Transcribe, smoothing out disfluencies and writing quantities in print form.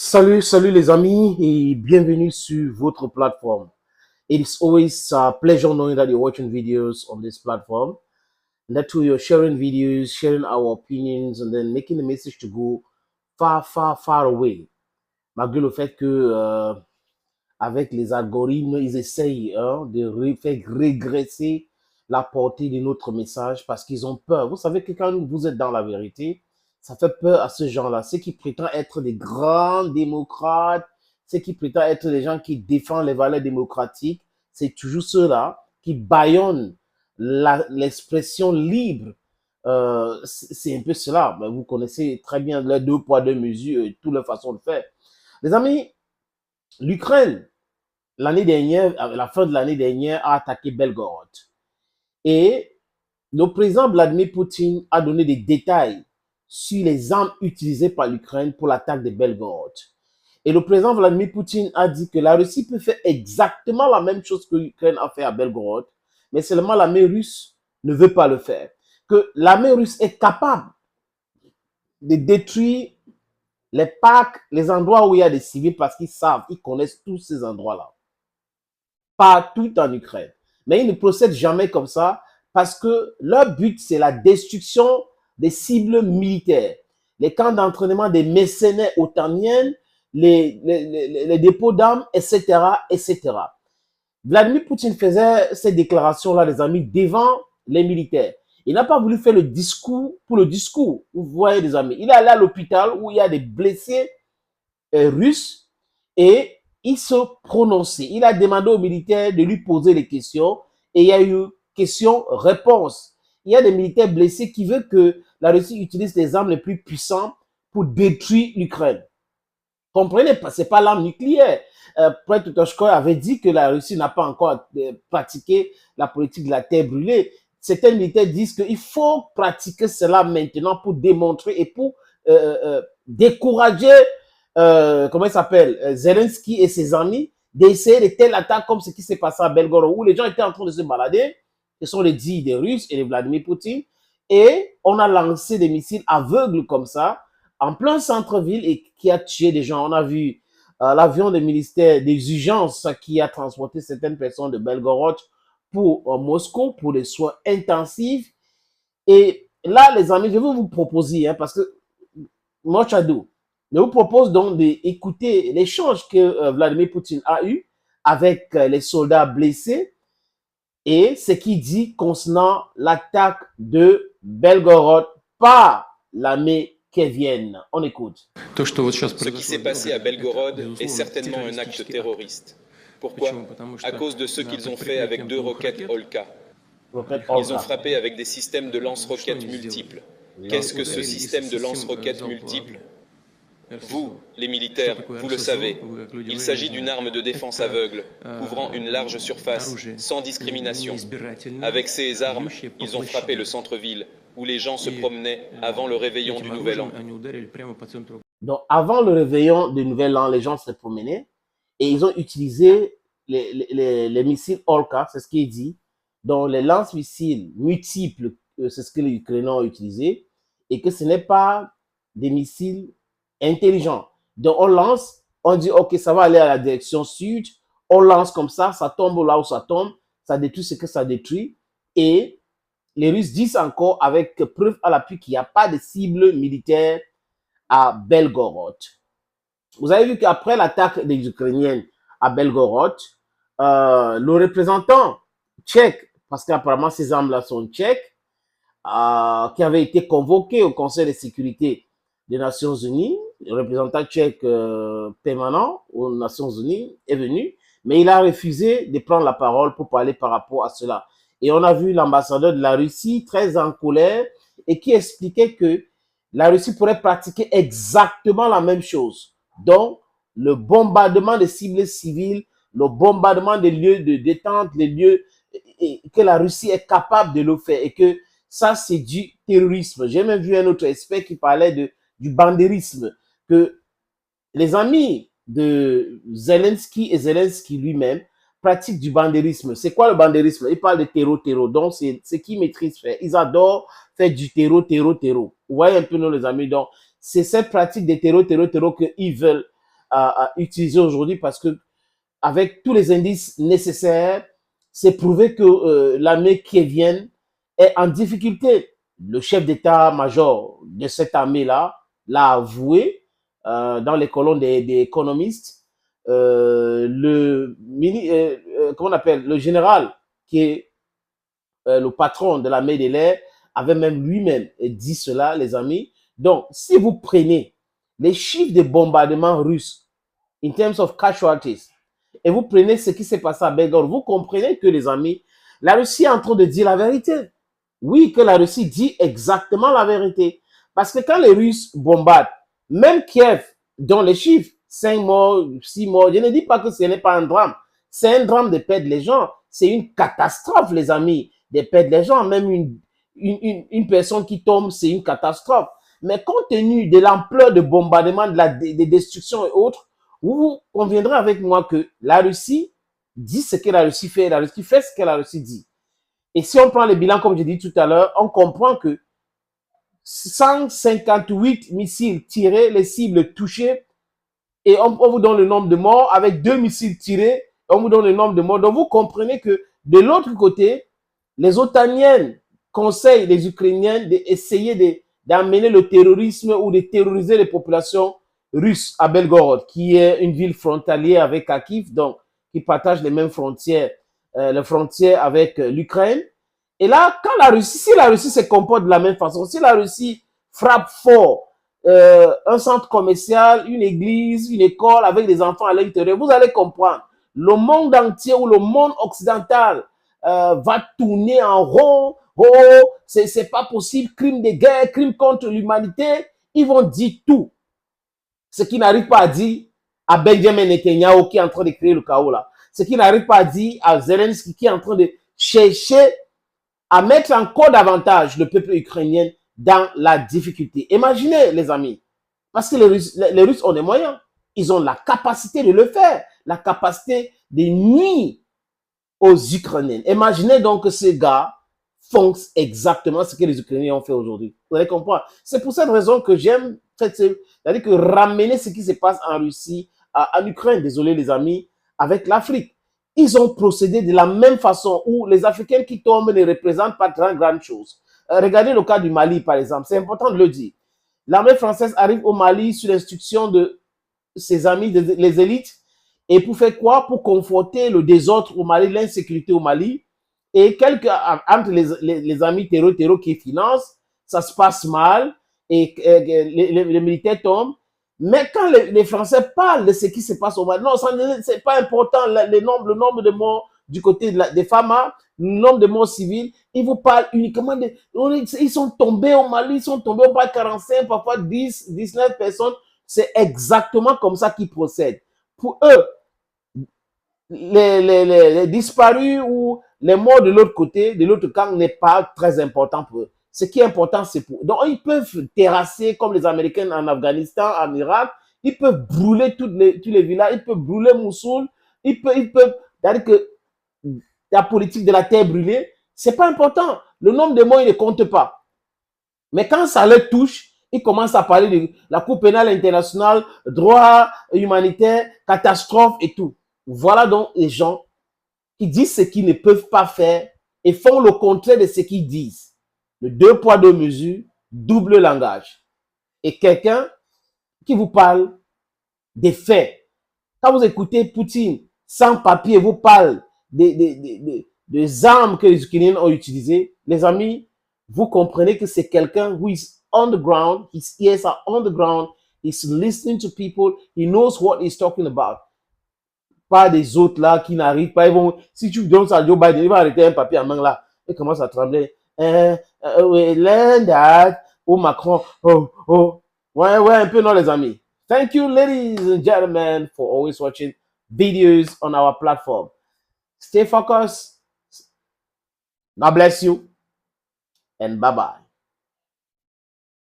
Salut les amis et bienvenue sur votre plateforme. It's always a pleasure knowing that you're watching videos on this platform and that too you're sharing videos, sharing our opinions and then making the message to go far away. Malgré le fait que avec les algorithmes, ils essayent de faire régresser la portée de notre message parce qu'ils ont peur. Vous savez que quand vous êtes dans la vérité, ça fait peur à ce genre-là. Ceux qui prétendent être des grands démocrates, ceux qui prétendent être des gens qui défendent les valeurs démocratiques, c'est toujours ceux-là qui bâillonnent l'expression libre. C'est un peu cela. Mais vous connaissez très bien les deux poids, deux mesures et toutes les façons de faire. Les amis, l'Ukraine, l'année dernière, à la fin de l'année dernière, a attaqué Belgorod. Et le président Vladimir Poutine a donné des détails sur les armes utilisées par l'Ukraine pour l'attaque de Belgorod. Et le président Vladimir Poutine a dit que la Russie peut faire exactement la même chose que l'Ukraine a fait à Belgorod, mais seulement l'armée russe ne veut pas le faire. Que l'armée russe est capable de détruire les parcs, les endroits où il y a des civils parce qu'ils savent, ils connaissent tous ces endroits-là. Partout en Ukraine. Mais ils ne procèdent jamais comme ça parce que leur but, c'est la destruction des cibles militaires, les camps d'entraînement des mercenaires otaniennes, les dépôts d'armes, etc., etc. Vladimir Poutine faisait ces déclarations-là, les amis, devant les militaires. Il n'a pas voulu faire le discours pour le discours. Vous voyez, les amis. Il est allé à l'hôpital où il y a des blessés russes et il se prononçait. Il a demandé aux militaires de lui poser les questions et il y a eu questions-réponses. Il y a des militaires blessés qui veulent que la Russie utilise les armes les plus puissantes pour détruire l'Ukraine. Comprenez, c'est pas l'arme nucléaire. Prêtre Toshkoy avait dit que la Russie n'a pas encore pratiqué la politique de la terre brûlée. Certains militaires disent qu'il faut pratiquer cela maintenant pour démontrer et pour décourager comment il s'appelle, Zelensky et ses amis, d'essayer de telles attaques comme ce qui s'est passé à Belgorod, où les gens étaient en train de se balader, ce sont les dits des Russes et de Vladimir Poutine, et on a lancé des missiles aveugles comme ça, en plein centre-ville, et qui a tué des gens. On a vu l'avion du ministère des Urgences qui a transporté certaines personnes de Belgorod pour Moscou, pour des soins intensifs. Et là, les amis, je vais vous proposer, parce que Mochadou, je vous propose donc d'écouter l'échange que Vladimir Poutine a eu avec les soldats blessés et ce qu'il dit concernant l'attaque de Belgorod par l'armée kievienne. On écoute. Ce qui s'est passé à Belgorod est certainement un acte terroriste. Pourquoi? À cause de ce qu'ils ont fait avec 2 roquettes Olka. Ils ont frappé avec des systèmes de lance-roquettes multiples. Qu'est-ce que ce système de lance-roquettes multiples? Vous, les militaires, vous le savez, il s'agit d'une arme de défense aveugle, couvrant une large surface, sans discrimination. Avec ces armes, ils ont frappé le centre-ville, où les gens se promenaient avant le réveillon du Nouvel An. Donc, avant le réveillon du Nouvel An, les gens se promenaient et ils ont utilisé les missiles Orca, c'est ce qu'il dit. Donc, les lance-missiles multiples, c'est ce que les Ukrainiens ont utilisé, et que ce n'est pas des missiles intelligents. Donc, on lance, on dit, OK, ça va aller à la direction sud, on lance comme ça tombe là où ça tombe, ça détruit ce que ça détruit, et les Russes disent encore, avec preuve à l'appui, qu'il n'y a pas de cible militaire à Belgorod. Vous avez vu qu'après l'attaque des Ukrainiens à Belgorod, le représentant tchèque, parce qu'apparemment ces armes-là sont tchèques, qui avait été convoqué au Conseil de sécurité des Nations Unies, le représentant tchèque permanent aux Nations Unies est venu, mais il a refusé de prendre la parole pour parler par rapport à cela. Et on a vu l'ambassadeur de la Russie très en colère et qui expliquait que la Russie pourrait pratiquer exactement la même chose. Donc, le bombardement des cibles civiles, le bombardement des lieux de détente, les lieux et que la Russie est capable de le faire et que ça, c'est du terrorisme. J'ai même vu un autre expert qui parlait du bandérisme, que les amis de Zelensky et Zelensky lui-même pratiquent du bandérisme. C'est quoi le bandérisme? Ils parlent de terreau. Donc, c'est ce qu'ils maîtrisent faire. Ils adorent faire du terreau. Vous voyez un peu, nous, les amis. Donc, c'est cette pratique de terreau qu'ils veulent à utiliser aujourd'hui parce que avec tous les indices nécessaires, c'est prouvé que l'armée kievienne est en difficulté. Le chef d'état-major de cette armée-là l'a avoué dans les colonnes des économistes. Comment on appelle, le général qui est le patron de l'armée de l'air avait même lui-même dit cela, les amis. Donc, si vous prenez les chiffres de bombardements russes in terms of casualties et vous prenez ce qui s'est passé à Belgorod, vous comprenez que, les amis, la Russie est en train de dire la vérité. Oui, que la Russie dit exactement la vérité. Parce que quand les Russes bombardent, même Kiev, dont les chiffres, 5 morts, 6 morts, je ne dis pas que ce n'est pas un drame. C'est un drame de perdre les gens. C'est une catastrophe, les amis, de perdre les gens. Même une personne qui tombe, c'est une catastrophe. Mais compte tenu de l'ampleur de bombardement, des destructions et autres, vous conviendrez avec moi que la Russie dit ce que la Russie fait, la Russie fait ce que la Russie dit. Et si on prend le bilan, comme j'ai dit tout à l'heure, on comprend que 158 missiles tirés, les cibles touchées, et on vous donne le nombre de morts, avec 2 missiles tirés, on vous donne le nombre de morts. Donc vous comprenez que de l'autre côté, les Otaniennes conseillent les Ukrainiens d'essayer d'amener le terrorisme ou de terroriser les populations russes à Belgorod, qui est une ville frontalière avec Kharkiv, donc qui partage les mêmes frontières, les frontières avec l'Ukraine. Et là, quand la Russie, si la Russie se comporte de la même façon, si la Russie frappe fort un centre commercial, une église, une école avec des enfants à l'intérieur, vous allez comprendre. Le monde entier ou le monde occidental va tourner en rond. Oh, c'est pas possible, crime de guerre, crime contre l'humanité. Ils vont dire tout. Ce qui n'arrive pas à dire à Benjamin Netanyahu qui est en train de créer le chaos là. Ce qui n'arrive pas à dire à Zelensky qui est en train de chercher à mettre encore davantage le peuple ukrainien dans la difficulté. Imaginez, les amis, parce que les Russes ont des moyens. Ils ont la capacité de le faire, la capacité de nuire aux Ukrainiens. Imaginez donc que ces gars font exactement ce que les Ukrainiens ont fait aujourd'hui. Vous allez comprendre. C'est pour cette raison que j'aime, c'est-à-dire que ramener ce qui se passe en Russie, en Ukraine, désolé les amis, avec l'Afrique. Ils ont procédé de la même façon où les Africains qui tombent ne représentent pas grande chose. Regardez le cas du Mali, par exemple. C'est important de le dire. L'armée française arrive au Mali sur l'instruction de ses amis, les élites. Et pour faire quoi? Pour conforter le désordre au Mali, l'insécurité au Mali. Et entre les amis terreau qui financent, ça se passe mal et les militaires tombent. Mais quand les Français parlent de ce qui se passe au Mali, non, c'est pas important le nombre de morts du côté des femmes, le nombre de morts civils. Ils vous parlent uniquement ils sont tombés au Mali, ils sont tombés au Mali 45, parfois 10, 19 personnes. C'est exactement comme ça qu'ils procèdent. Pour eux, les disparus ou les morts de l'autre côté, de l'autre camp, n'est pas très important pour eux. Ce qui est important, c'est pour eux. Donc, ils peuvent terrasser comme les Américains en Afghanistan, en Irak. Ils peuvent brûler tous les villages. Ils peuvent brûler Mossoul. Ils peuvent, c'est-à-dire que la politique de la terre brûlée, c'est pas important. Le nombre de morts, il ne compte pas. Mais quand ça leur touche, ils commencent à parler de la Cour pénale internationale, droit humanitaire, catastrophe et tout. Voilà donc les gens qui disent ce qu'ils ne peuvent pas faire et font le contraire de ce qu'ils disent. Le 2 poids 2 mesures, double langage. Et quelqu'un qui vous parle des faits. Quand vous écoutez Poutine sans papier, vous parle des armes que les Ukrainiens ont utilisées, les amis, vous comprenez que c'est quelqu'un who is on the ground, his ears are on the ground, he's listening to people, he knows what he's talking about. Pas des autres là qui n'arrivent pas. Ils vont, si tu donnes ça à Joe Biden, il va arrêter un papier en main là. Il commence à trembler. Ou Macron. Ouais, un peu non, les amis. Thank you, ladies and gentlemen, for always watching videos on our platform. Stay focused. God bless you. And bye-bye.